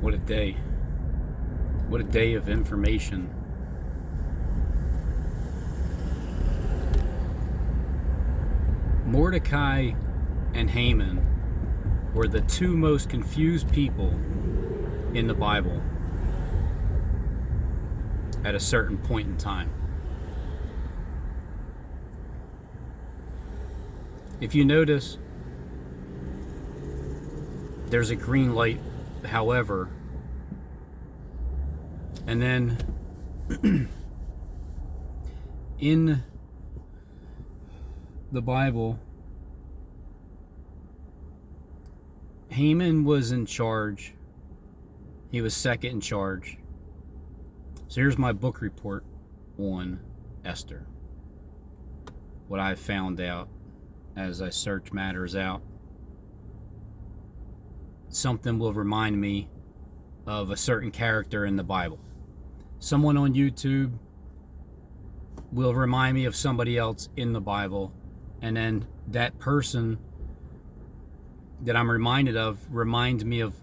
What a day. What a day of information. Mordecai and Haman were the two most confused people in the Bible at a certain point in time. If you notice, there's a green light, however, and then in the Bible, Haman was in charge. He was second in charge. So here's my book report on Esther. What I found out as I search matters out. Something will remind me of a certain character in the Bible. Someone on YouTube will remind me of somebody else in the Bible, and then that person that I'm reminded of reminds me of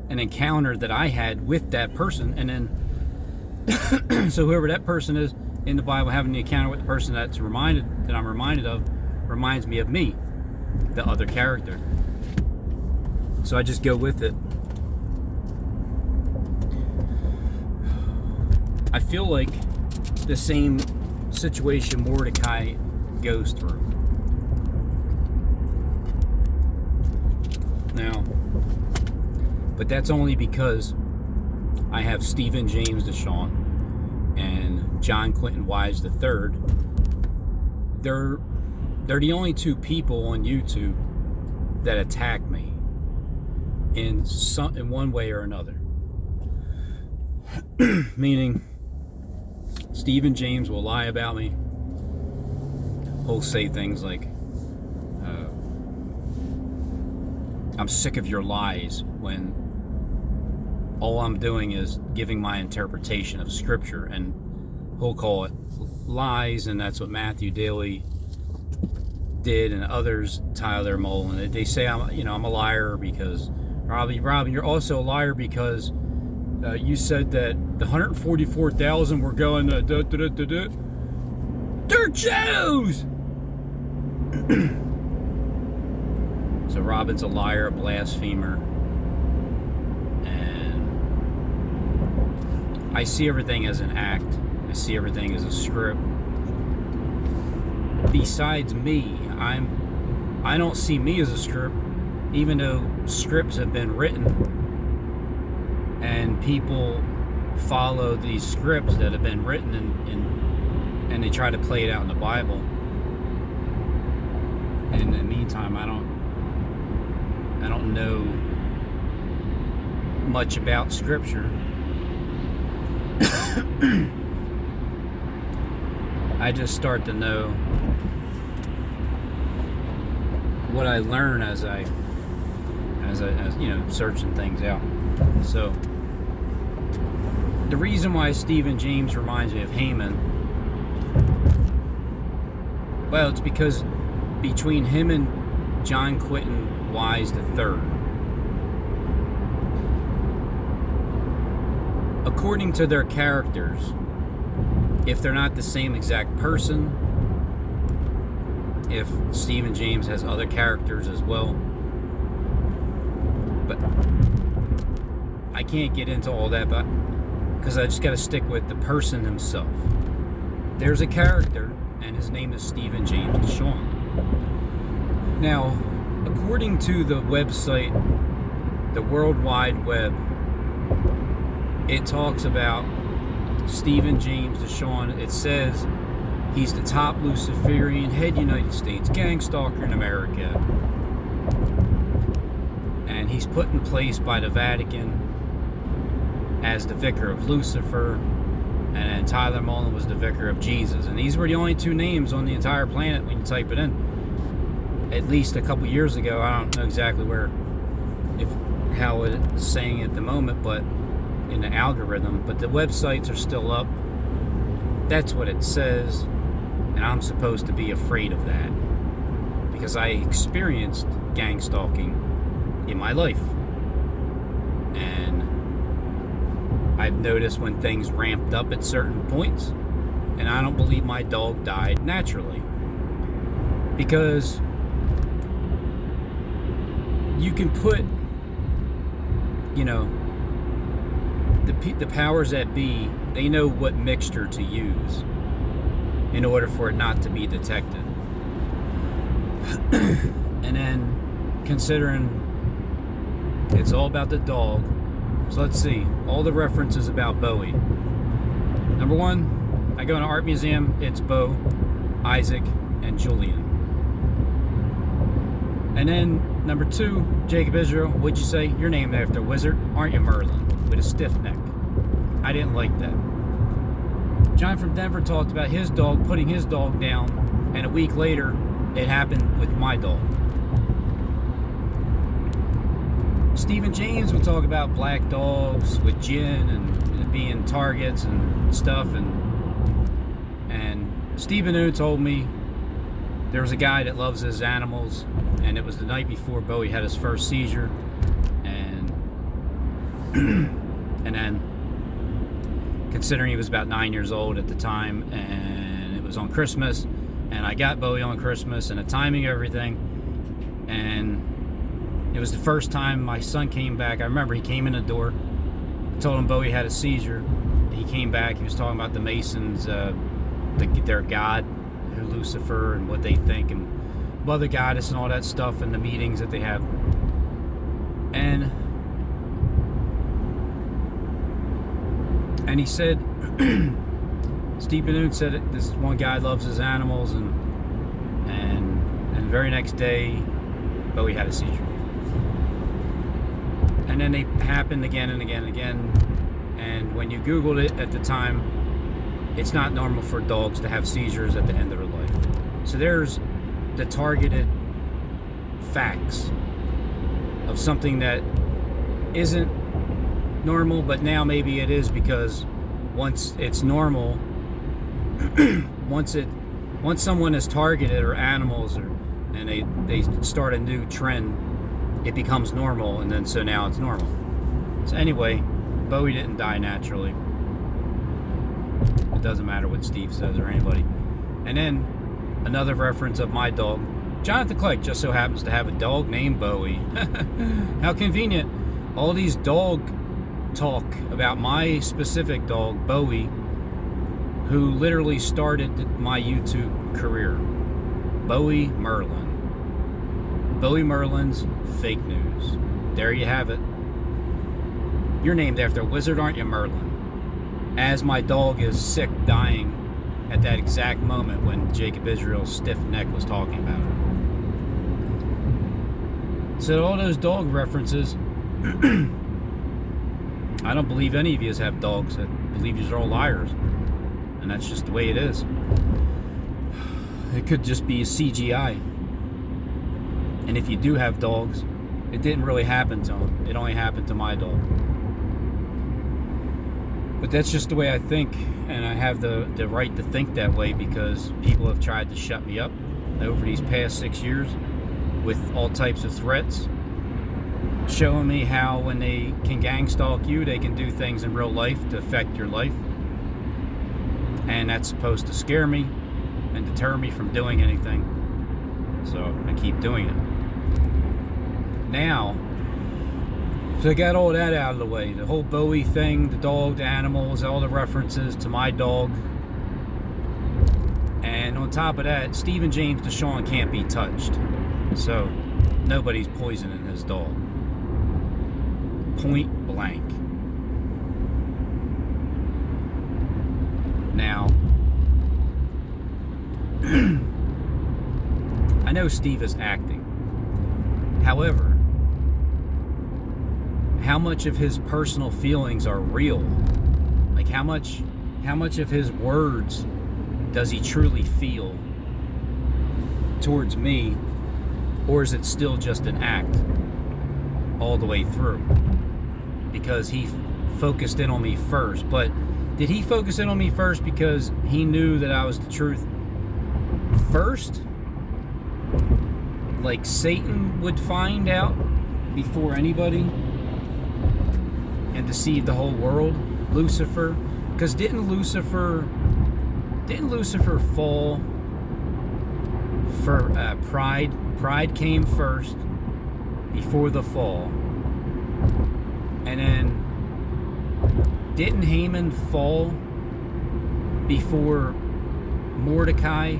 an encounter that I had with that person, and then so whoever that person is in the Bible having the encounter with the person that I'm reminded of reminds me of me, the other character. So I just go with it. I feel like the same situation Mordecai goes through. Now, but that's only because I have Stephen James DeShawn and John Quentin Wise III. They're the only two people on YouTube that attack me in one way or another. Meaning, Stephen James will lie about me. He'll say things like, I'm sick of your lies, when all I'm doing is giving my interpretation of Scripture, and he'll call it lies, and that's what Matthew Daly did, and others, Tyler Mullen. They say I'm a liar because Robbie, you're also a liar because you said that the 144,000 were going to they're Jews. So Robin's a liar, a blasphemer, and I see everything as an act. I see everything as a script. Besides me, I don't see me as a script, even though scripts have been written and people follow these scripts that have been written and they try to play it out in the Bible. And in the meantime, I don't know much about Scripture. I just start to know what I learn as searching things out. So the reason why Stephen James reminds me of Haman, well, it's because between him and John Quentin Wise III, according to their characters, if they're not the same exact person, if Stephen James has other characters as well, but I can't get into all that, but because I just got to stick with the person himself. There's a character, and his name is Stephen James DeShawn. Now, according to the website, the World Wide Web, it talks about Stephen James DeShawn. It says he's the top Luciferian head United States gang stalker in America. And he's put in place by the Vatican as the vicar of Lucifer. And then Tyler Mullen was the vicar of Jesus. And these were the only two names on the entire planet when you type it in. At least a couple years ago. I don't know exactly how it is saying at the moment, but in the algorithm. But the websites are still up. That's what it says. And I'm supposed to be afraid of that, because I experienced gang stalking in my life. And I've noticed when things ramped up at certain points, and I don't believe my dog died naturally. Because you can put, the powers that be, they know what mixture to use in order for it not to be detected. And then, considering it's all about the dog, so let's see, all the references about Bowie. Number one, I go in an art museum, it's Bo, Isaac, and Julian. And then, number two, Jacob Israel, what'd you say? You're named after a wizard, aren't you, Merlin? With a stiff neck. I didn't like that. John from Denver talked about his dog putting his dog down, and a week later, it happened with my dog. Stephen James would talk about black dogs with gin and being targets and stuff, and Stephen Oon told me there was a guy that loves his animals, and it was the night before Bowie had his first seizure, and then, considering he was about 9 years old at the time, and it was on Christmas, and I got Bowie on Christmas, and the timing of everything, and it was the first time my son came back. I remember he came in the door, I told him Bowie had a seizure. He came back, he was talking about the Masons, their god, Lucifer, and what they think, and Mother Goddess, and all that stuff, and the meetings that they have. And he said, Stephen Oon said it, this one guy loves his animals, and the very next day, Bowie had a seizure. And then they happened again and again and again. And when you Googled it at the time, it's not normal for dogs to have seizures at the end of their life. So there's the targeted facts of something that isn't normal, but now maybe it is, because once it's normal, once someone is targeted, or animals, and they start a new trend, it becomes normal, and then so now it's normal. So anyway, Bowie didn't die naturally. It doesn't matter what Steve says or anybody. And then another reference of my dog, Jonathan Clegg just so happens to have a dog named Bowie. How convenient. All these dog talk about my specific dog, Bowie, who literally started my YouTube career. Bowie Merlin. Bowie Merlin's fake news. There you have it. You're named after a wizard, aren't you, Merlin? As my dog is sick, dying at that exact moment when Jacob Israel's stiff neck was talking about it. So all those dog references, I don't believe any of you have dogs. I believe you are all liars. And that's just the way it is. It could just be a CGI. And if you do have dogs, it didn't really happen to them. It only happened to my dog. But that's just the way I think, and I have the right to think that way, because people have tried to shut me up over these past 6 years with all types of threats, showing me how when they can gang stalk you, they can do things in real life to affect your life. And that's supposed to scare me and deter me from doing anything. So I keep doing it. Now, so I got all that out of the way. The whole Bowie thing, the dog, the animals, all the references to my dog. And on top of that, Stephen James Deshawn can't be touched. So nobody's poisoning his dog. Point blank. Now, I know Steve is acting. However, how much of his personal feelings are real? Like how much of his words does he truly feel towards me, or is it still just an act all the way through? Because he focused in on me first. But did he focus in on me first because he knew that I was the truth first? Like Satan would find out before anybody? and deceived the whole world, Lucifer. Because didn't Lucifer fall for pride? Pride came first before the fall. And then didn't Haman fall before Mordecai,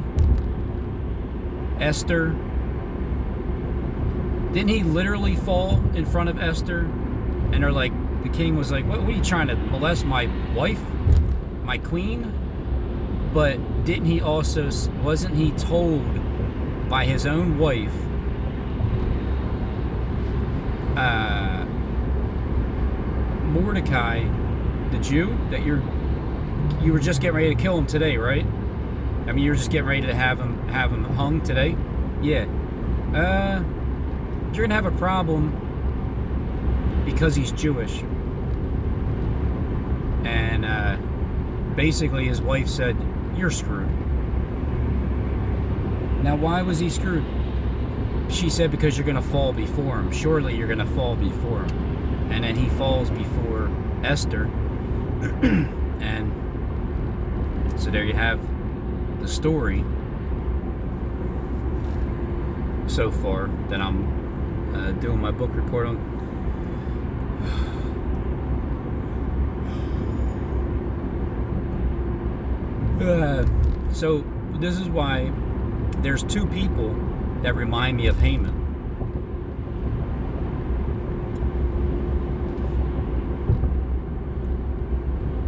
Esther? Didn't he literally fall in front of Esther? And they're like, the king was like, what are you trying to molest my wife, my queen? But didn't he also, wasn't he told by his own wife, Mordecai, the Jew, that you were just getting ready to kill him today, right? I mean, you were just getting ready to have him hung today? Yeah. You're gonna have a problem because he's Jewish. And basically his wife said, you're screwed. Now, why was he screwed? She said, because you're gonna fall before him. Surely you're gonna fall before him. And then he falls before Esther. And so there you have the story so far that I'm doing my book report on. So this is why there's two people that remind me of Haman.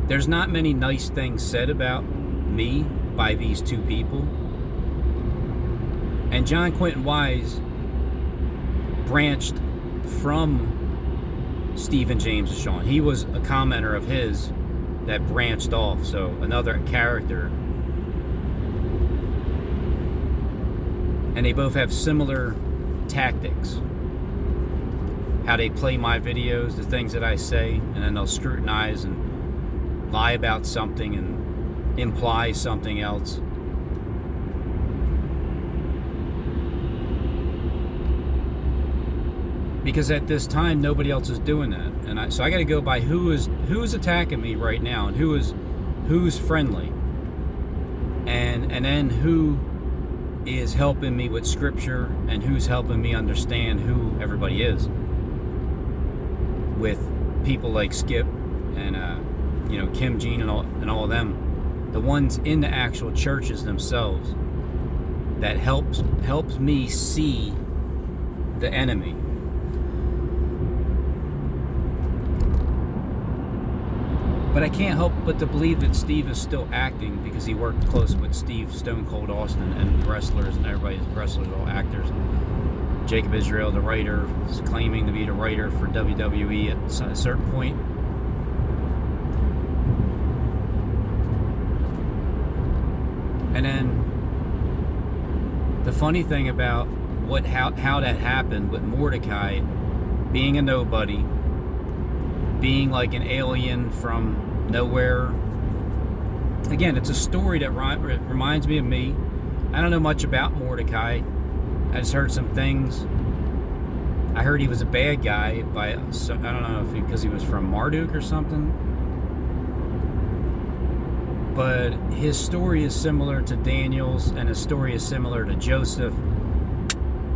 There's not many nice things said about me by these two people. And John Quentin Wise branched from Stephen James Sean. He was a commenter of his that branched off. So another character. And they both have similar tactics. How they play my videos, the things that I say, and then they'll scrutinize and lie about something and imply something else. Because at this time nobody else is doing that, and so I got to go by who's attacking me right now, and who's friendly, and then who is helping me with scripture, and who's helping me understand who everybody is. With people like Skip and Kim Jean and all of them, the ones in the actual churches themselves, that helps me see the enemy. But I can't help but to believe that Steve is still acting, because he worked close with Steve Stone Cold Austin and wrestlers, and everybody's wrestlers, all actors. Jacob Israel, the writer, is claiming to be the writer for WWE at a certain point. And then the funny thing about how that happened with Mordecai being a nobody, being like an alien from nowhere. Again, it's a story that reminds me of me. I don't know much about Mordecai. I just heard some things. I heard he was a bad guy I don't know if because he was from Marduk or something. But his story is similar to Daniel's, and his story is similar to Joseph.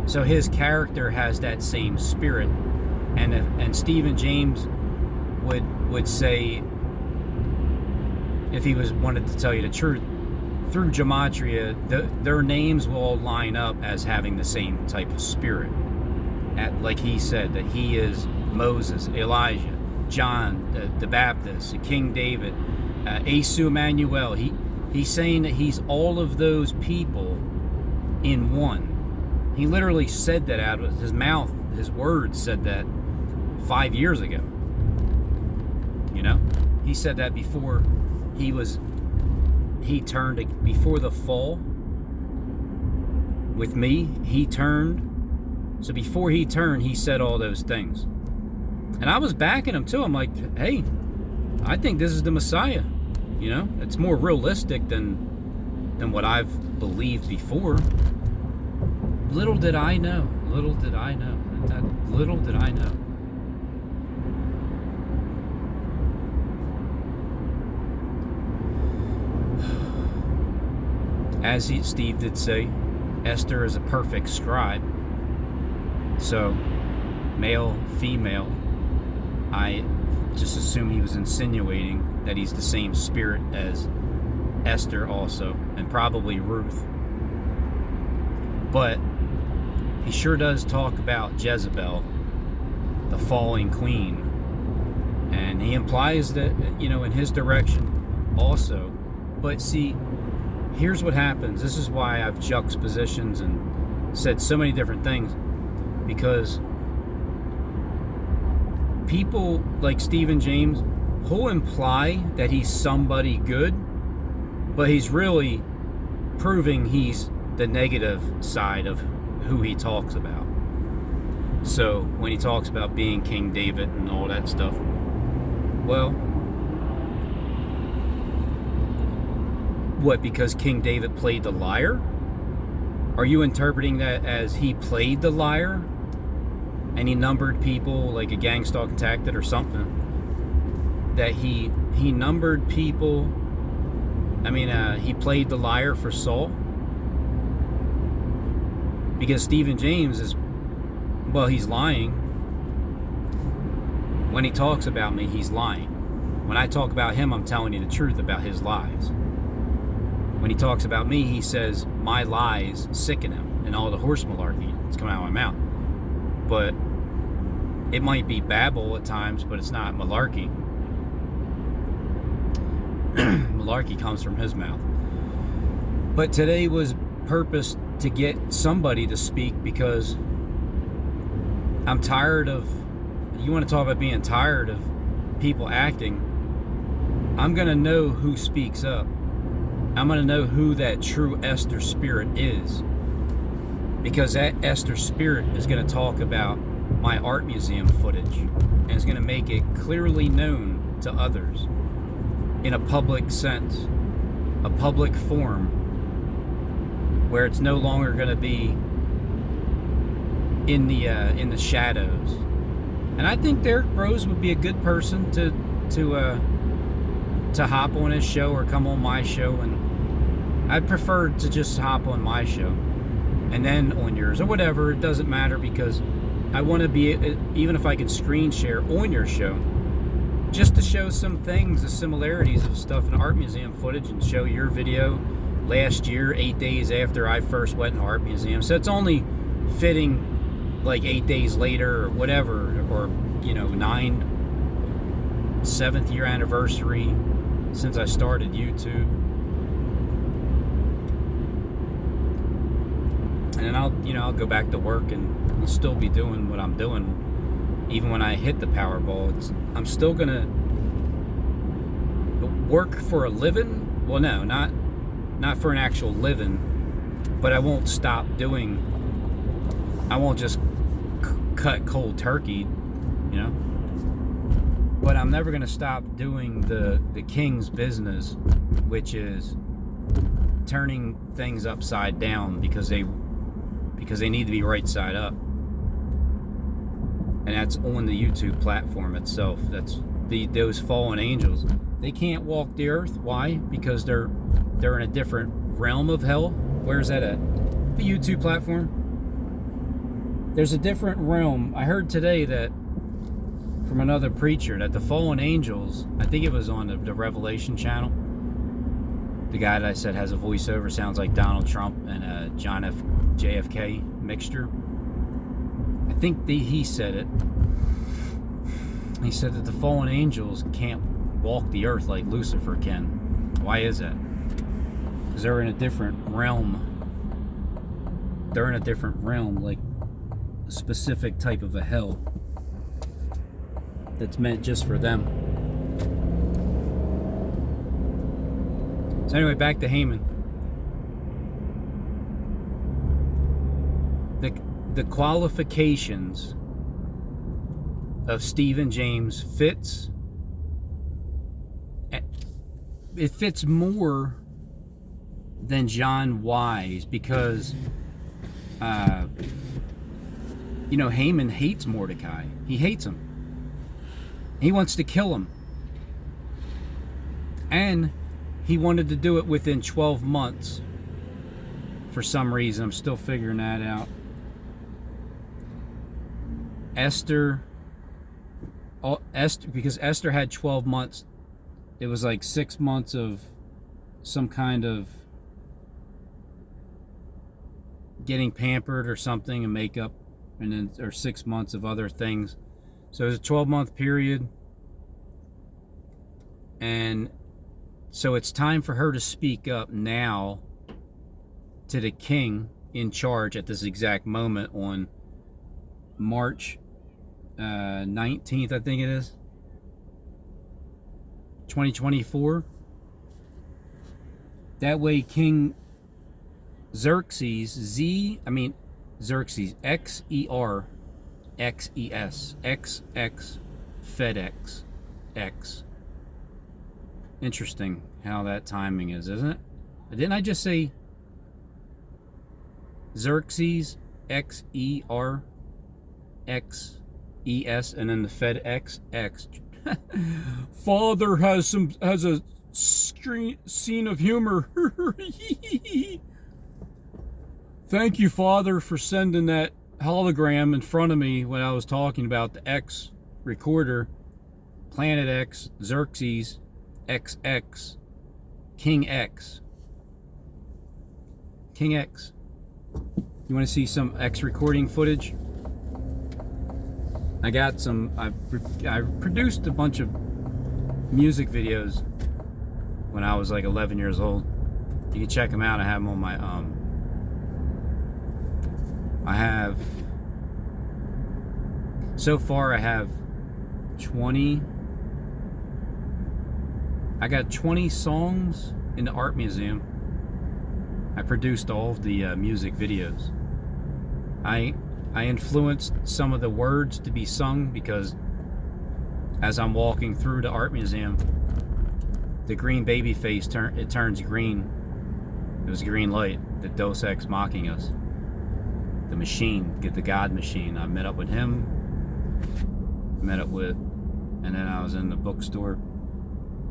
So his character has that same spirit. And Stephen James would say, if he wanted to tell you the truth, through gematria, their names will all line up as having the same type of spirit. Like he said, that he is Moses, Elijah, John, the Baptist, King David, Asu Emmanuel. He's saying that he's all of those people in one. He literally said that out of his mouth. His words said that 5 years ago. He said that before he turned, before the fall with me, he turned. So before he turned, he said all those things. And I was backing him too. I'm like, hey, I think this is the Messiah. It's more realistic than what I've believed before. Little did I know. Little did I know. as Steve did say, Esther is a perfect scribe. So, male, female, I just assume he was insinuating that he's the same spirit as Esther also, and probably Ruth. But he sure does talk about Jezebel, the falling queen. And he implies that, in his direction also. But see, here's what happens. This is why I've juxtapositions and said so many different things. Because people like Stephen James, he'll imply that he's somebody good, but he's really proving he's the negative side of who he talks about. So when he talks about being King David and all that stuff, well, what, because King David played the liar? Are you interpreting that as he played the liar and he numbered people like a gang stalking tactic or something? That he numbered people, he played the liar for Saul? Because Stephen James he's lying. When he talks about me, he's lying. When I talk about him, I'm telling you the truth about his lies. When he talks about me, he says my lies sicken him, and all the horse malarkey that's coming out of my mouth. But it might be babble at times, but it's not malarkey. Malarkey comes from his mouth. But today was purposed to get somebody to speak, because I'm tired of, you want to talk about being tired of people acting, I'm going to know who speaks up. I'm going to know who that true Esther spirit is. Because that Esther spirit is going to talk about my art museum footage, and is going to make it clearly known to others in a public sense, a public forum, where it's no longer going to be in the shadows. And I think Derek Rose would be a good person to hop on his show or come on my show, and I'd prefer to just hop on my show and then on yours or whatever. It doesn't matter, because I want to be, even if I can screen share on your show, just to show some things, the similarities of stuff in art museum footage, and show your video last year, 8 days after I first went in art museum. So it's only fitting, like 8 days later or whatever, or 7th year anniversary since I started YouTube. And then I'll go back to work, and I'll still be doing what I'm doing. Even when I hit the Powerball, I'm still gonna work for a living. Well, no, not for an actual living, but I won't stop doing. I won't just cut cold turkey, But I'm never gonna stop doing the king's business, which is turning things upside down, because they need to be right side up. And that's on the YouTube platform itself. That's those fallen angels. They can't walk the earth. Why? Because they're in a different realm of hell. Where's that at? The YouTube platform. There's a different realm. I heard today that from another preacher that the fallen angels, I think it was on the Revelation channel, the guy that I said has a voiceover, sounds like Donald Trump and a JFK mixture. I think he said it. He said that the fallen angels can't walk the earth like Lucifer can. Why is that? Because they're in a different realm. They're in a different realm, like a specific type of a hell that's meant just for them. So anyway, back to Haman. The qualifications of Stephen James fits. It fits more than John Wise, because Haman hates Mordecai. He hates him. He wants to kill him. And he wanted to do it within 12 months for some reason. I'm still figuring that out. Esther, because Esther had 12 months. It was like 6 months of some kind of getting pampered or something and makeup, and then or 6 months of other things. So it was a 12-month period. And so it's time for her to speak up now to the king in charge at this exact moment on March 19th, I think it is, 2024. That way King Xerxes, Xerxes, Xerxes, XX, FedEx, X. Interesting how that timing is, isn't it? Didn't I just say Xerxes, XERXES, and then the FedEx, X? Father has a scene of humor. Thank you, Father, for sending that hologram in front of me when I was talking about the X recorder, Planet X, Xerxes, XX, King X. King X. You want to see some X recording footage? I got some. I produced a bunch of music videos when I was like 11 years old. You can check them out. I have them on my so far I have 20. I got 20 songs in the art museum. I produced all of the music videos. I influenced some of the words to be sung because as I'm walking through the art museum, the green baby face turns green. It was a green light, the Deus Ex mocking us. The machine, the God machine. I met up with him. And then I was in the bookstore,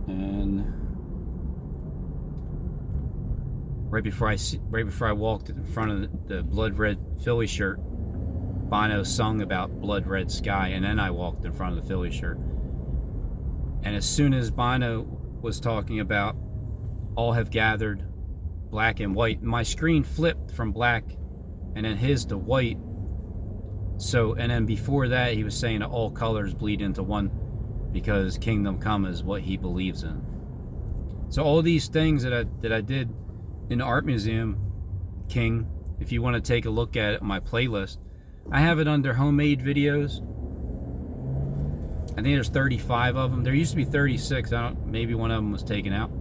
and right before I walked in front of the blood red Philly shirt, Bono sung about blood red sky, and then I walked in front of the Philly shirt. And as soon as Bono was talking about all have gathered, black and white, my screen flipped from black and then his to white. So, and then before that, he was saying that all colors bleed into one because kingdom come is what he believes in. So all these things that I did in the art museum, King, if you want to take a look at it, my playlist, I have it under homemade videos. I think there's 35 of them. There used to be 36. Maybe one of them was taken out,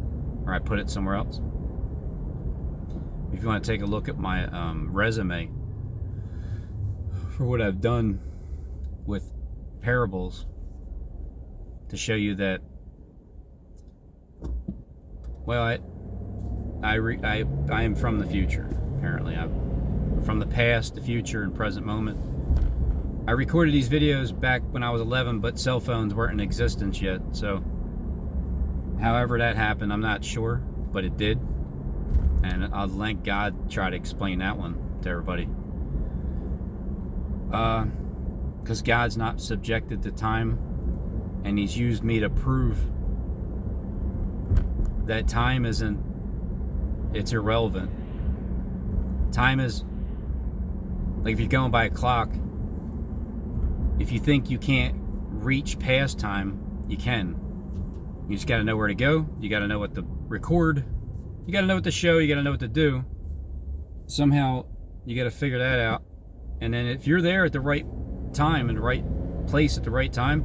or I put it somewhere else. If you want to take a look at my resume for what I've done with parables, to show you that, well, I am from the future. Apparently, I'm from the past, the future, and present moment. I recorded these videos back when I was 11, but cell phones weren't in existence yet. So, however that happened, I'm not sure, but it did. And I'll thank God try to explain that one to everybody. Because God's not subjected to time, and He's used me to prove that time it's irrelevant. Time is, like if you're going by a clock, if you think you can't reach past time, you can. You just got to know where to go. You got to know what to record. You got to know what to show. You got to know what to do. Somehow, you got to figure that out. And then if you're there at the right time, in the right place at the right time,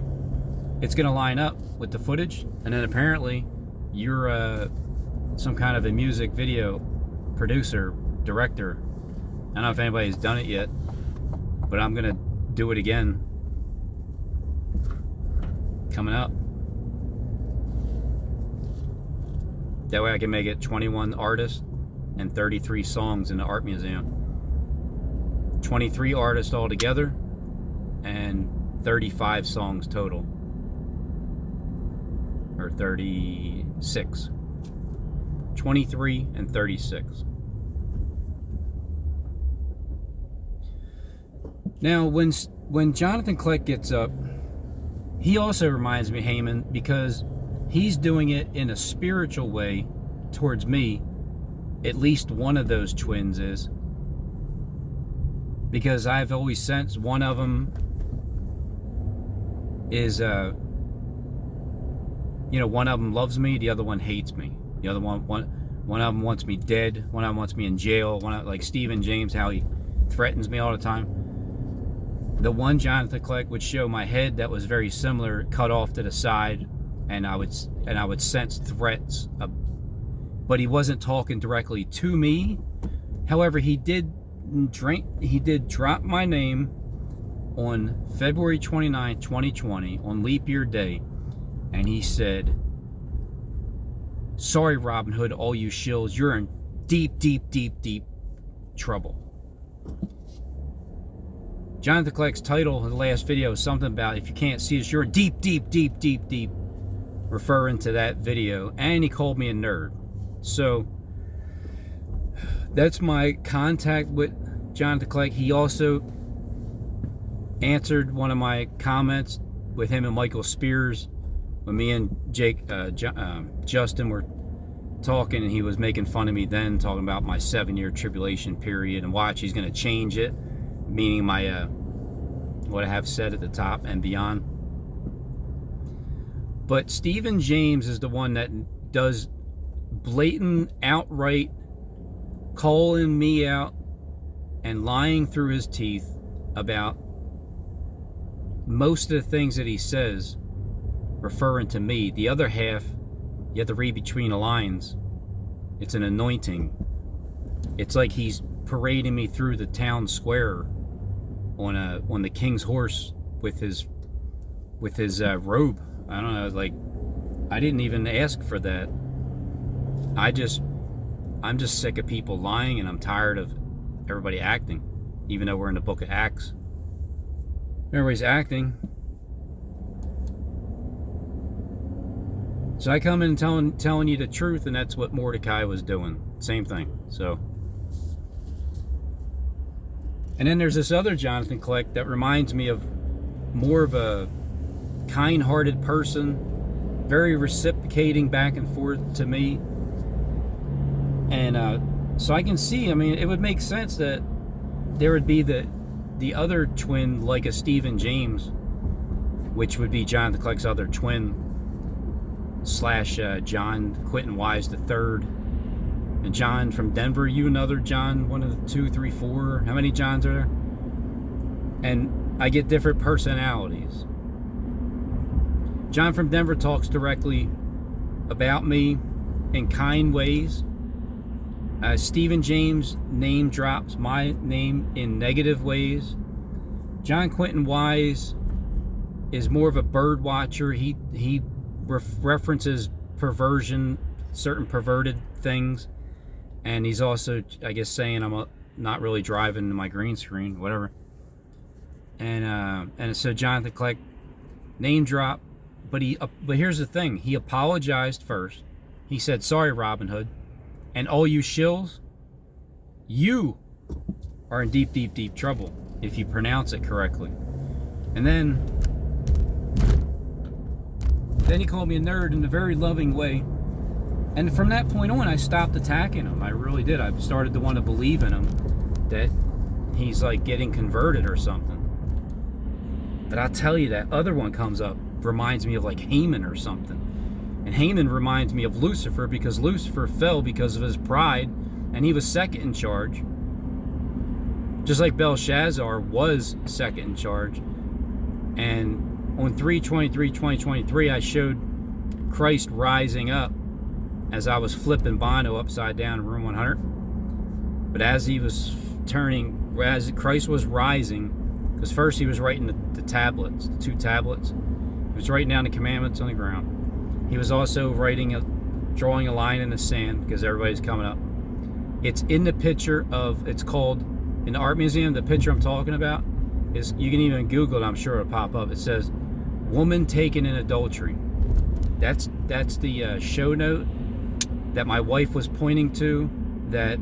it's going to line up with the footage. And then apparently, you're some kind of a music video producer, director. I don't know if anybody's done it yet, but I'm going to do it again. Coming up. That way I can make it 21 artists and 33 songs in the art museum. 23 artists altogether and 35 songs total. Or 36. 23 and 36. Now, when Jonathan Kleck gets up, he also reminds me of Haman, because he's doing it in a spiritual way towards me. At least one of those twins is. Because I've always sensed one of them is, one of them loves me, the other one hates me. The other one of them wants me dead, one of them wants me in jail, like Stephen James, how he threatens me all the time. The one Jonathan Kleck would show my head that was very similar, cut off to the side, and I would sense threats, but he wasn't talking directly to me. However, he did drop my name on February 29, 2020, on Leap Year Day, and he said, "Sorry, Robin Hood, all you shills, you're in deep, deep, deep, deep trouble." Jonathan Kleck's title in the last video is something about, if you can't see us, you're in deep, deep, deep, deep, deep, referring to that video, and he called me a nerd. So that's my contact with Jonathan Kleck. He also answered one of my comments with him and Michael Spears when me and Justin were talking, and he was making fun of me then, talking about my 7-year tribulation period, and watch, he's going to change it, meaning my what I have said at the top and beyond. But Stephen James is the one that does blatant, outright calling me out and lying through his teeth about most of the things that he says referring to me. The other half, you have to read between the lines. It's an anointing. It's like he's parading me through the town square on the king's horse with his robe. I don't know, like, I didn't even ask for that. I'm just sick of people lying, and I'm tired of everybody acting, even though we're in the book of Acts. Everybody's acting. So I come in telling you the truth, and that's what Mordecai was doing. Same thing. So, and then there's this other Jonathan Kleck that reminds me of more of a kind-hearted person, very reciprocating back and forth to me. And so I can see, I mean, it would make sense that there would be the other twin, like a Stephen James, which would be Jonathan Kleck's other twin, / John Quentin Wise III. And John from Denver, you another John, one of the 2, 3, 4. How many Johns are there? And I get different personalities. John from Denver talks directly about me in kind ways. Stephen James name drops my name in negative ways. John Quentin Wise is more of a bird watcher. He references perversion, certain perverted things, and he's also, I guess, saying I'm not really driving my green screen, whatever. And so Jonathan Kleck name drop, but here's the thing: he apologized first. He said, "Sorry, Robin Hood, and all you shills, you are in deep, deep, deep trouble if you pronounce it correctly." And then he called me a nerd in a very loving way. And from that point on, I stopped attacking him. I really did. I started to want to believe in him, that he's like getting converted or something. But I'll tell you, that other one comes up, reminds me of like Haman or something. And Haman reminds me of Lucifer, because Lucifer fell because of his pride, and he was second in charge. Just like Belshazzar was second in charge. And on 3/23/2023, I showed Christ rising up as I was flipping Bono upside down in room 100. But as he was as Christ was rising, because first he was writing the tablets, the 2 tablets. He was writing down the commandments on the ground. He was also drawing a line in the sand, because everybody's coming up. It's in the picture it's called, in the art museum, the picture I'm talking about is, you can even Google it, I'm sure it'll pop up. It says, "Woman taken in adultery." That's the show note that my wife was pointing to, that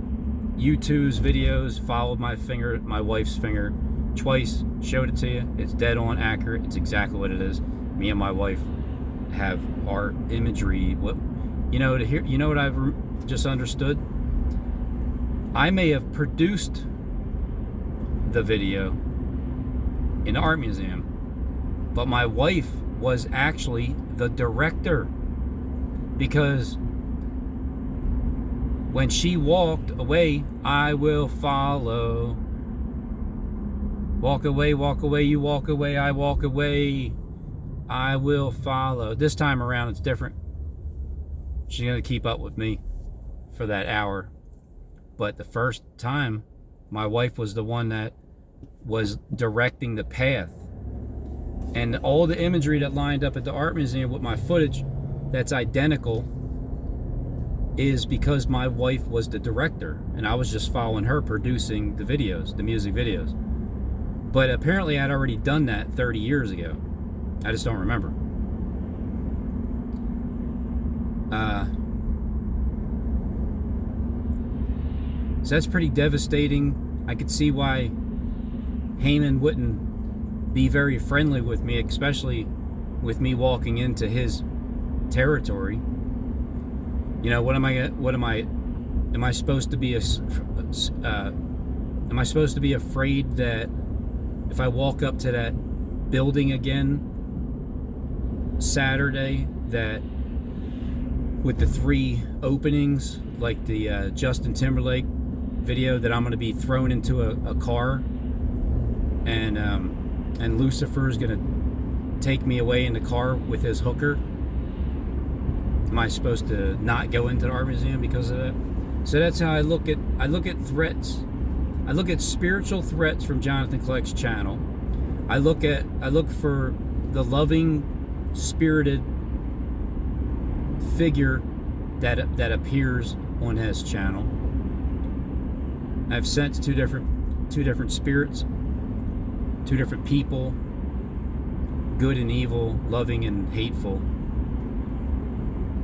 YouTube's videos followed my wife's finger, twice, showed it to you. It's dead on accurate. It's exactly what it is. Me and my wife have our imagery. What what I've just understood? I may have produced the video in the art museum, but my wife was actually the director, because when she walked away, I will follow. Walk away, you walk away, I walk away, I will follow. This time around, it's different. She's going to keep up with me for that hour. But the first time, my wife was the one that was directing the path. And all the imagery that lined up at the art museum with my footage that's identical is because my wife was the director. And I was just following her producing the videos, the music videos. But apparently I'd already done that 30 years ago. I just don't remember. So that's pretty devastating. I could see why Haman wouldn't be very friendly with me, especially with me walking into his territory. Am I supposed to be afraid that if I walk up to that building again Saturday, that with the 3 openings, like the Justin Timberlake video, that I'm going to be thrown into a car and Lucifer is going to take me away in the car with his hooker? Am I supposed to not go into the art museum because of that? So that's how I look at threats. I look at spiritual threats from Jonathan Kleck's channel. I look for the loving, spirited figure that appears on his channel. I've sensed two different spirits, 2 different people, good and evil, loving and hateful.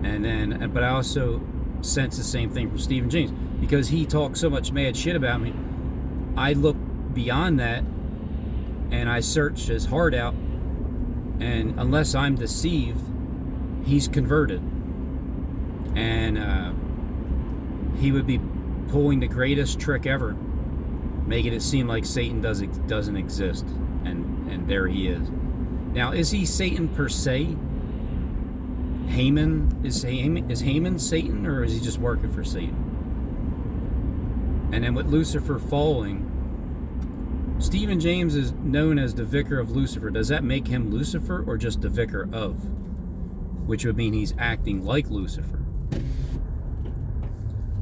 But I also sense the same thing from Stephen James, because he talks so much mad shit about me. I look beyond that and I search his heart out, and unless I'm deceived, he's converted, and he would be pulling the greatest trick ever, making it seem like Satan doesn't exist, and there he is. Now, is he Satan per se? Is Haman Satan, or is he just working for Satan? And then with Lucifer falling, Stephen James is known as the vicar of Lucifer. Does that make him Lucifer, or just the vicar of? Which would mean he's acting like Lucifer,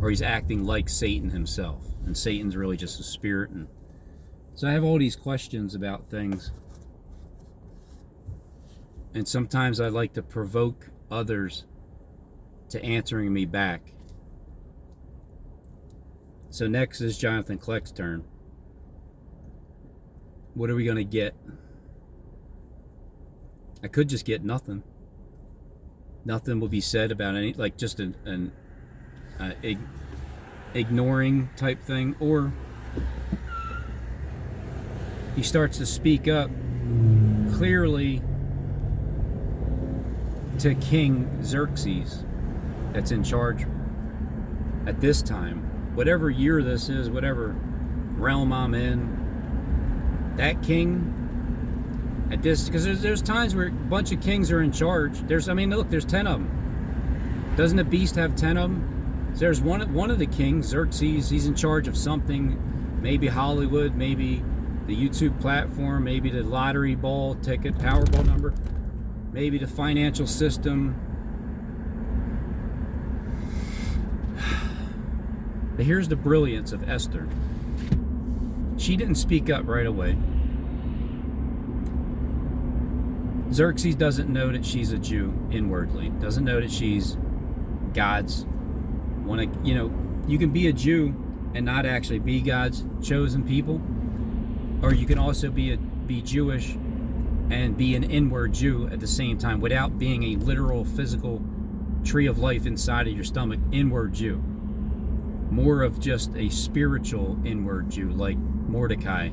or he's acting like Satan himself, and Satan's really just a spirit. And so I have all these questions about things, and sometimes I like to provoke others to answering me back. So next is Jonathan Kleck's turn. What are we going to get? I could just get nothing. Nothing will be said about any, like just an ignoring type thing, or he starts to speak up clearly to King Xerxes, that's in charge at this time, whatever year this is, whatever realm I'm in. That king at this, because there's times where a bunch of kings are in charge. There's 10 of them. Doesn't the beast have 10 of them? So there's one of the kings, Xerxes. He's in charge of something, maybe Hollywood, maybe the YouTube platform, maybe the lottery ball ticket, Powerball number, maybe the financial system. But here's the brilliance of Esther. She didn't speak up right away. Xerxes doesn't know that she's a Jew inwardly. Doesn't know that she's God's one. You can be a Jew and not actually be God's chosen people, or you can also be Jewish and be an inward Jew at the same time, without being a literal physical tree of life inside of your stomach. Inward Jew, more of just a spiritual inward Jew, like Mordecai,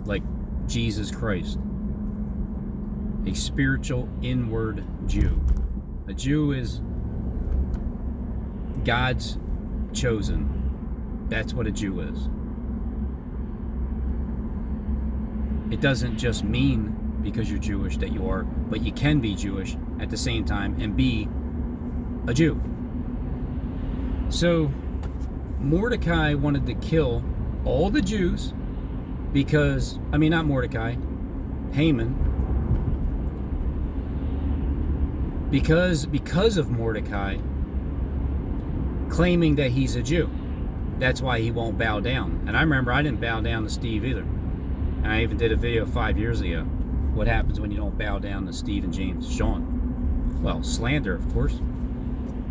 like Jesus Christ. A spiritual inward Jew. A Jew is God's chosen. That's what a Jew is. It doesn't just mean because you're Jewish that you are, but you can be Jewish at the same time and be a Jew. So Mordecai wanted to kill all the Jews because, not Mordecai, Haman, because of Mordecai claiming that he's a Jew. That's why he won't bow down. And I remember I didn't bow down to Steve either. And I even did a video 5 years ago. What happens when you don't bow down to Steve and James and Sean? Well, slander, of course.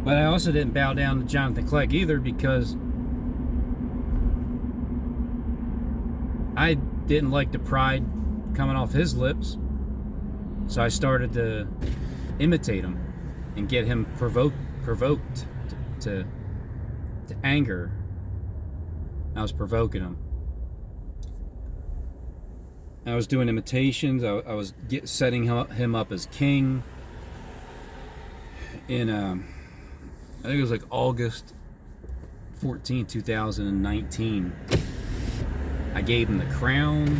But I also didn't bow down to Jonathan Clegg either because I didn't like the pride coming off his lips. So I started to imitate him and get him provoked to anger. I was provoking him. I was doing imitations. I was setting him up as king. In I think it was like August 14, 2019. I gave him the crown.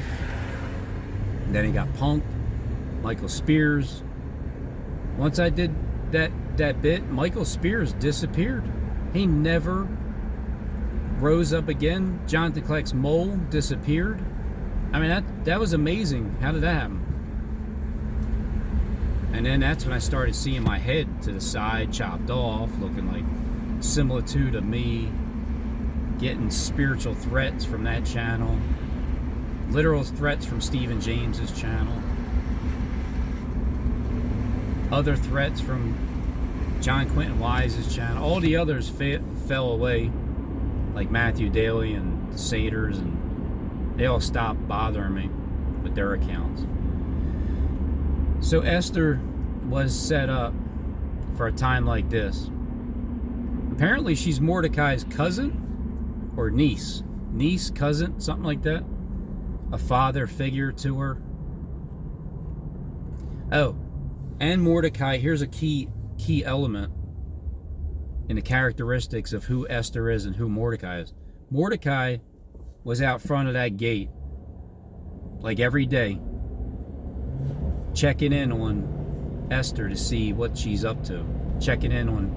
Then he got punked. Michael Spears. Once I did that bit, Michael Spears disappeared. He never rose up again. Jonathan Kleck's mole disappeared. That was amazing. How did that happen? And then that's when I started seeing my head to the side, chopped off, looking like similitude of me, getting spiritual threats from that channel, literal threats from Stephen James's channel, other threats from John Quentin Wise's channel. All the others fell away, like Matthew Daly and the Satyrs, and they all stopped bothering me with their accounts. So Esther was set up for a time like this. Apparently she's Mordecai's cousin or niece, cousin, something like that. A father figure to her. Oh, and Mordecai, here's a key element in the characteristics of who Esther is and who Mordecai is. Mordecai was out front of that gate like every day, checking in on Esther to see what she's up to, checking in on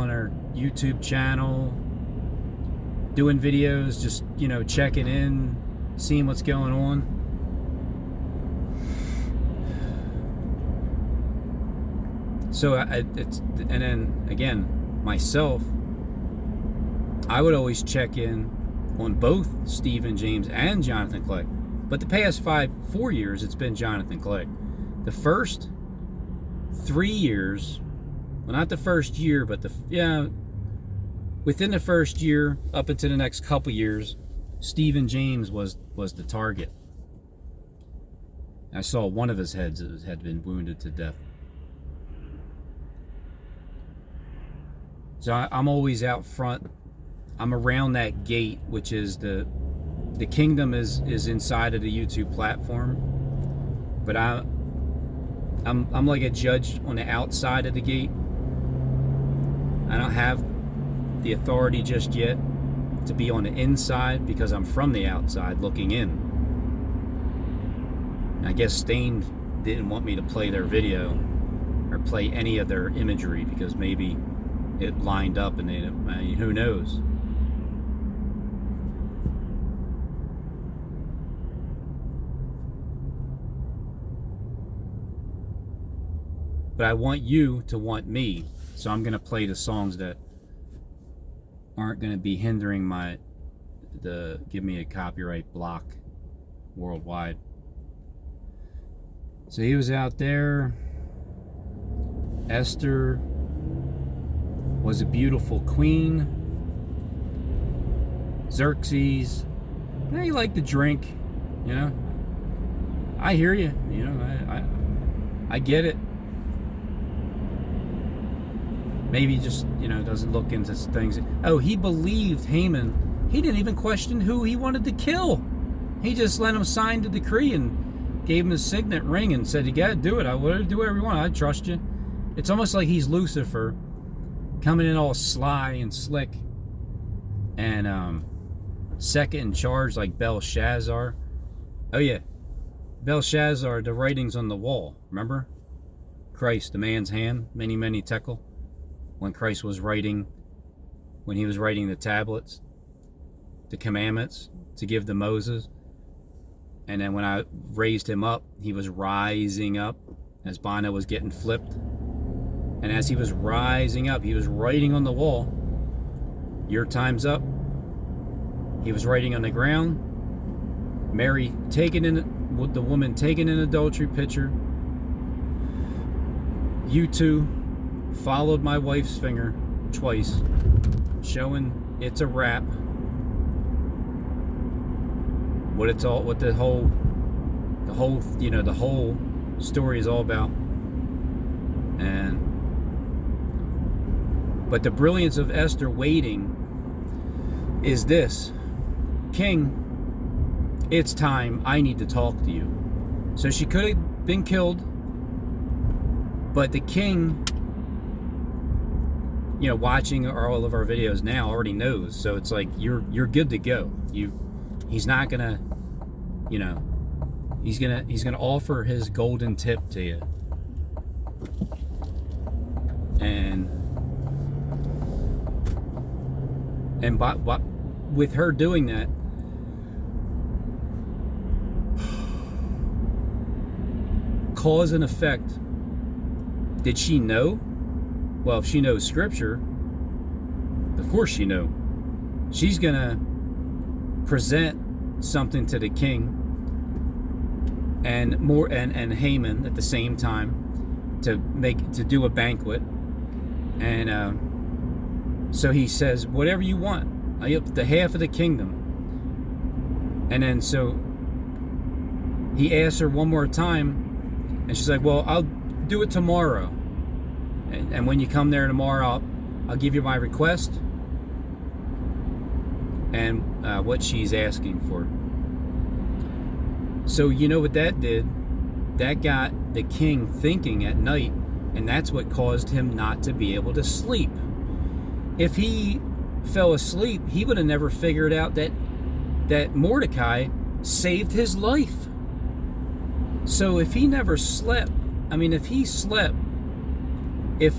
her YouTube channel, doing videos, just checking in, seeing what's going on. So and then again, myself, I would always check in on both Stephen James and Jonathan Clegg. But the past 4 years, it's been Jonathan Clegg. The first 3 years, well, not the first year, but within the first year, up into the next couple years, Stephen James was the target. I saw one of his heads had been wounded to death. So I'm always out front. I'm around that gate, which is the kingdom is inside of the YouTube platform, but I'm like a judge on the outside of the gate. I don't have the authority just yet to be on the inside because I'm from the outside looking in. And I guess Stained didn't want me to play their video or play any of their imagery because maybe it lined up and who knows. But I want you to want me, so I'm going to play the songs that aren't going to be hindering give me a copyright block worldwide. So he was out there. Esther was a beautiful queen. Xerxes, he liked to drink, I hear you, I get it. Maybe just, doesn't look into things. Oh, he believed Haman. He didn't even question who he wanted to kill. He just let him sign the decree and gave him his signet ring and said, you got to do it. I will do whatever you want. I trust you. It's almost like he's Lucifer coming in all sly and slick and second in charge like Belshazzar. Oh, yeah. Belshazzar, the writings on the wall. Remember? Christ, the man's hand, many, many tekel. When Christ was writing, when he was writing the tablets, the commandments to give to Moses. And then when I raised him up, he was rising up as Bono was getting flipped. And as he was rising up, he was writing on the wall, your time's up. He was writing on the ground. Mary taken in, the woman taken in adultery picture. You two followed my wife's finger twice, showing it's a wrap. What it's all, what the whole story is all about. But the brilliance of Esther waiting is this: King, it's time. I need to talk to you. So she could have been killed, but the king, watching all of our videos now already knows. So it's like you're good to go. He's not gonna, he's gonna offer his golden tip to you. And with her doing that, cause and effect. Did she know? Well, if she knows scripture, of course she knew. She's gonna present something to the king and Haman at the same time to do a banquet. And so he says, whatever you want, the half of the kingdom. And then so he asks her one more time, and she's like, well, I'll do it tomorrow. And when you come there tomorrow, I'll give you my request and what she's asking for. So you know what that did? That got the king thinking at night, and that's what caused him not to be able to sleep. If he fell asleep, he would have never figured out that Mordecai saved his life. So if he never slept, if he slept, if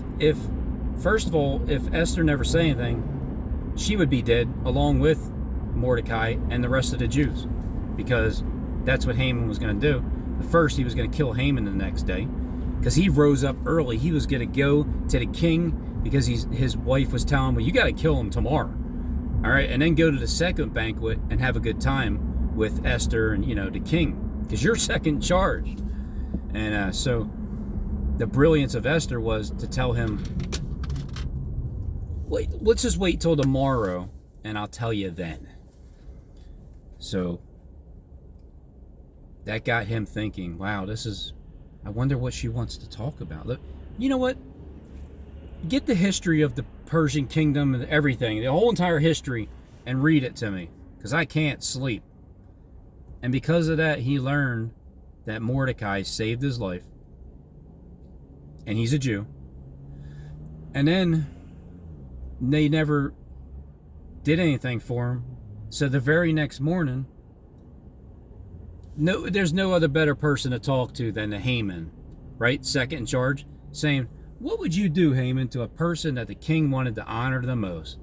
first of all, if Esther never said anything, she would be dead along with Mordecai and the rest of the Jews, because that's what Haman was going to do. First, he was going to kill Haman the next day, because he rose up early. He was going to go to the king because his wife was telling him, well, you got to kill him tomorrow. All right, and then go to the second banquet and have a good time with Esther and, the king, because you're second charge. And so the brilliance of Esther was to tell him, wait, let's just wait till tomorrow and I'll tell you then. So that got him thinking, wow, I wonder what she wants to talk about. Look, you know what? Get the history of the Persian kingdom and everything, the whole entire history, and read it to me, because I can't sleep. And because of that, he learned that Mordecai saved his life, and he's a Jew. And then they never did anything for him. So the very next morning, there's no other better person to talk to than the Haman, right? Second in charge, saying, what would you do, Haman, to a person that the king wanted to honor the most?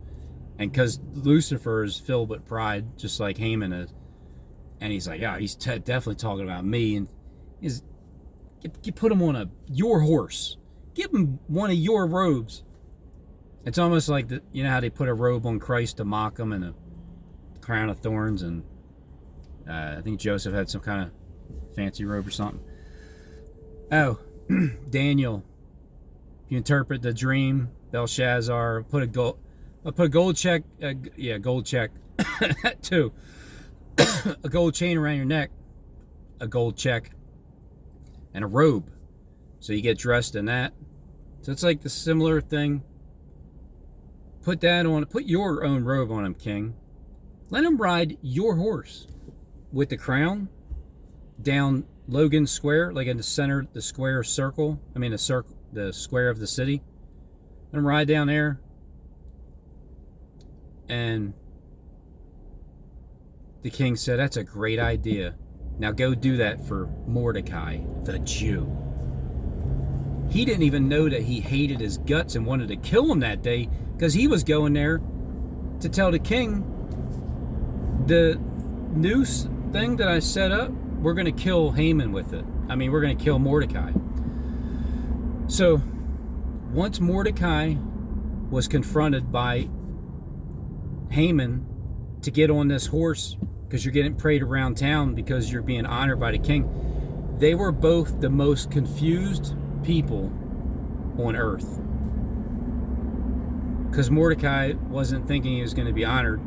And because Lucifer is filled with pride, just like Haman is. And he's like, yeah, he's definitely talking about me. And you put him on your horse. Give him one of your robes. It's almost like, how they put a robe on Christ to mock him, and a crown of thorns. And I think Joseph had some kind of fancy robe or something. Oh, Daniel. If you interpret the dream, Belshazzar, put a gold check, gold check, too. A gold chain around your neck, a gold check, and a robe. So you get dressed in that. So it's like the similar thing. Put that on, put your own robe on him, king. Let him ride your horse. with the crown down Logan Square, like in the center, the square circle. I mean, the square of the city. And ride down there. And the king said, "That's a great idea. Now go do that for Mordecai, the Jew." He didn't even know that he hated his guts and wanted to kill him that day, because he was going there to tell the king, the noose thing that I set up, we're going to kill Haman with it. I mean, we're going to kill Mordecai. So once Mordecai was confronted by Haman to get on this horse, because you're getting paraded around town because you're being honored by the king, they were both the most confused people on earth. Because Mordecai wasn't thinking he was going to be honored,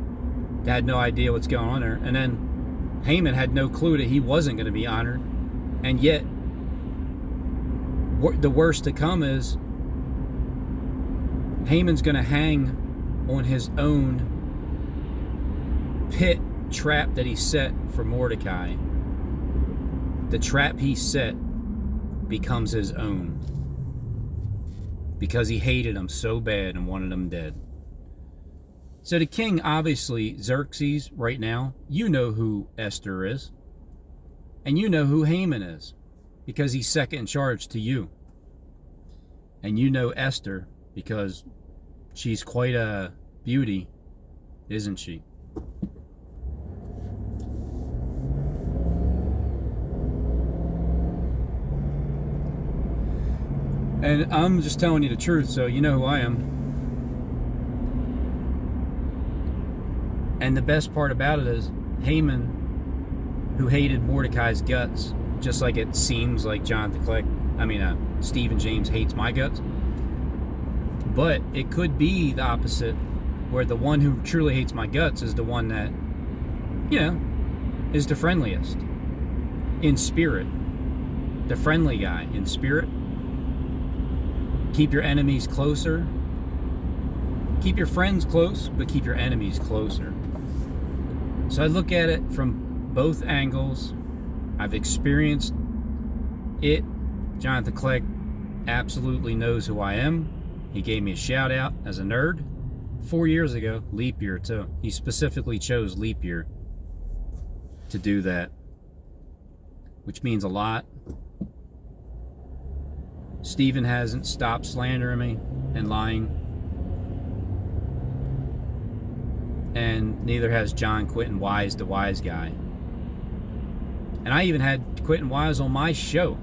had no idea what's going on there, and then Haman had no clue that he wasn't going to be honored. And yet the worst to come is Haman's going to hang on his own pit trap that he set for Mordecai. The trap he set becomes his own, because he hated him so bad and wanted him dead. So the king, obviously, Xerxes, right now, you know who Esther is. And you know who Haman is, because he's second in charge to you. And you know Esther because she's quite a beauty, isn't she? And I'm just telling you the truth, so you know who I am. And the best part about it is Haman, who hated Mordecai's guts, just like it seems like Stephen James hates my guts. But it could be the opposite, where the one who truly hates my guts is the one that, is the friendliest in spirit. The friendly guy in spirit. Keep your enemies closer. Keep your friends close, but keep your enemies closer. So I look at it from both angles. I've experienced it. Jonathan Clegg absolutely knows who I am. He gave me a shout out as a nerd 4 years ago, leap year too. He specifically chose leap year to do that, which means a lot. Stephen hasn't stopped slandering me and lying. And neither has John Quentin Wise, the wise guy. And I even had Quentin Wise on my show.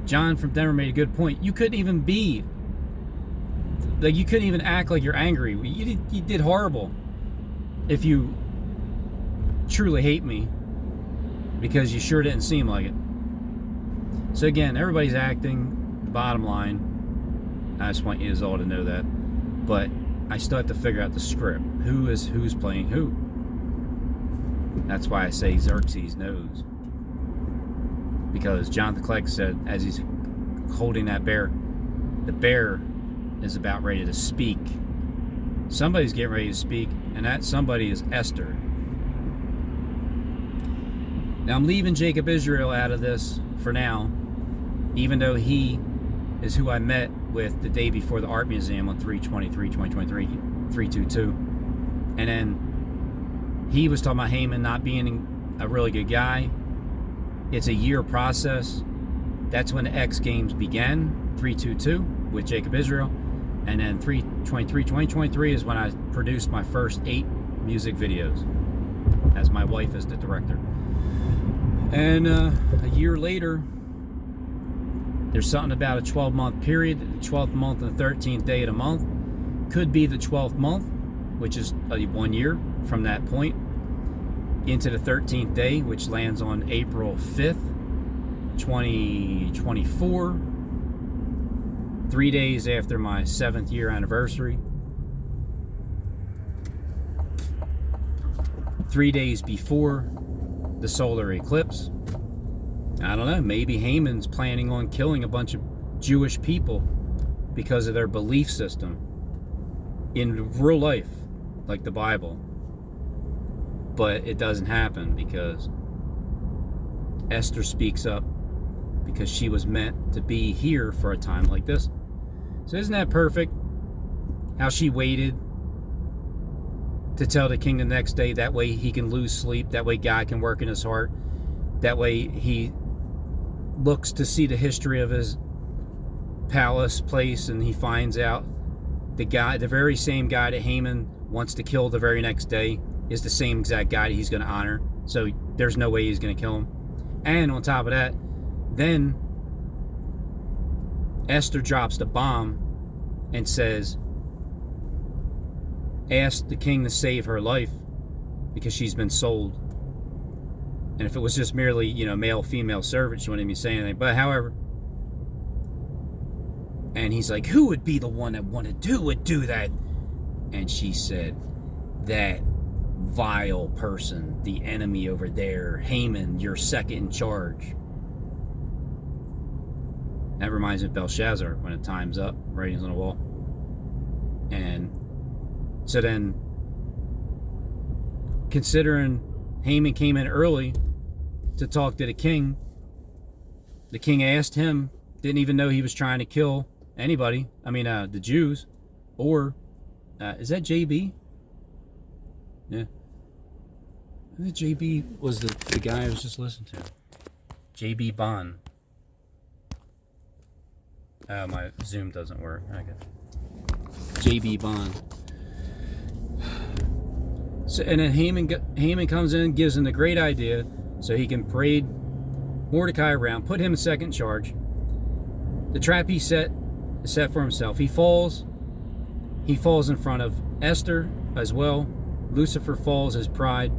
John from Denver made a good point. You couldn't even be, you couldn't even act like you're angry. You did horrible if you truly hate me, because you sure didn't seem like it. So again, everybody's acting. Bottom line, I just want you all to know that. But I still have to figure out the script. Who's playing who? That's why I say Xerxes knows. Because Jonathan Clegg said, as he's holding that bear, the bear is about ready to speak. Somebody's getting ready to speak, and that somebody is Esther. Now I'm leaving Jacob Israel out of this for now, even though he is who I met with the day before the art museum on 3/23/2023, 3/22. And then he was talking about Haman not being a really good guy. It's a year process. That's when the X Games began, 3/22, with Jacob Israel. And then 3/23/2023 is when I produced my first 8 music videos, as my wife is the director. And a year later, there's something about a 12-month period. The 12th month and the 13th day of the month could be the 12th month, which is 1 year from that point, into the 13th day, which lands on April 5th, 2024, 3 days after my 7th year anniversary, 3 days before the solar eclipse. I don't know, maybe Haman's planning on killing a bunch of Jewish people because of their belief system in real life, like the Bible. But it doesn't happen because Esther speaks up, because she was meant to be here for a time like this. So isn't that perfect? How she waited to tell the king the next day. That way he can lose sleep. That way God can work in his heart. That way he looks to see the history of his palace place, and he finds out the very same guy that Haman wants to kill the very next day is the same exact guy that he's going to honor. So there's no way he's going to kill him. And on top of that, then Esther drops the bomb and says, ask the king to save her life because she's been sold. And if it was just merely, male-female servant, she wouldn't even say anything. But however, and he's like, who would be the one that would do that? And she said, that vile person, the enemy over there, Haman, your second in charge. That reminds me of Belshazzar when it time's up, writings on the wall. And so then, considering Haman came in early to talk to the king asked him, didn't even know he was trying to kill anybody. I mean, the Jews. Or, is that JB? Yeah. I think JB was the guy I was just listening to. JB Bond. Oh, my Zoom doesn't work. Okay. JB Bond. So, and then Haman comes in, gives him the great idea so he can parade Mordecai around, put him in second charge. The trap he set for himself. He falls in front of Esther as well. Lucifer falls, his pride.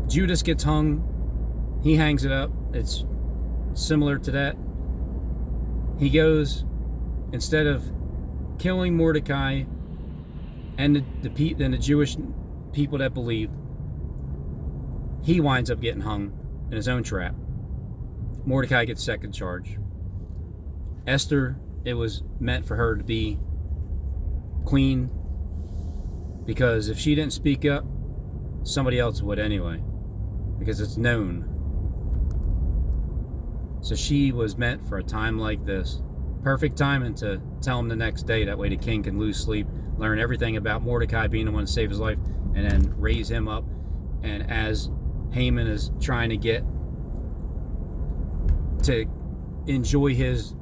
Judas gets hung. He hangs it up. It's similar to that. He goes, instead of killing Mordecai and the Jewish people that believed, he winds up getting hung in his own trap. Mordecai gets second charge. Esther, it was meant for her to be queen, because if she didn't speak up, somebody else would anyway, because it's known. So she was meant for a time like this. Perfect timing to tell him the next day. That way the king can lose sleep, learn everything about Mordecai being the one to save his life, and then raise him up. And as Haman is trying to get to enjoy his,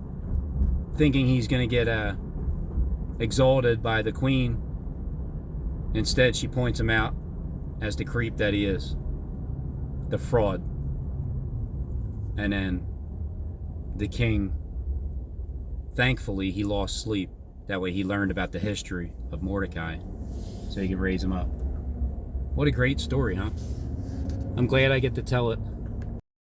thinking he's going to get exalted by the queen, instead she points him out as the creep that he is, the fraud. And then the king, thankfully, he lost sleep. That way he learned about the history of Mordecai so he could raise him up. What a great story, huh? I'm glad I get to tell it.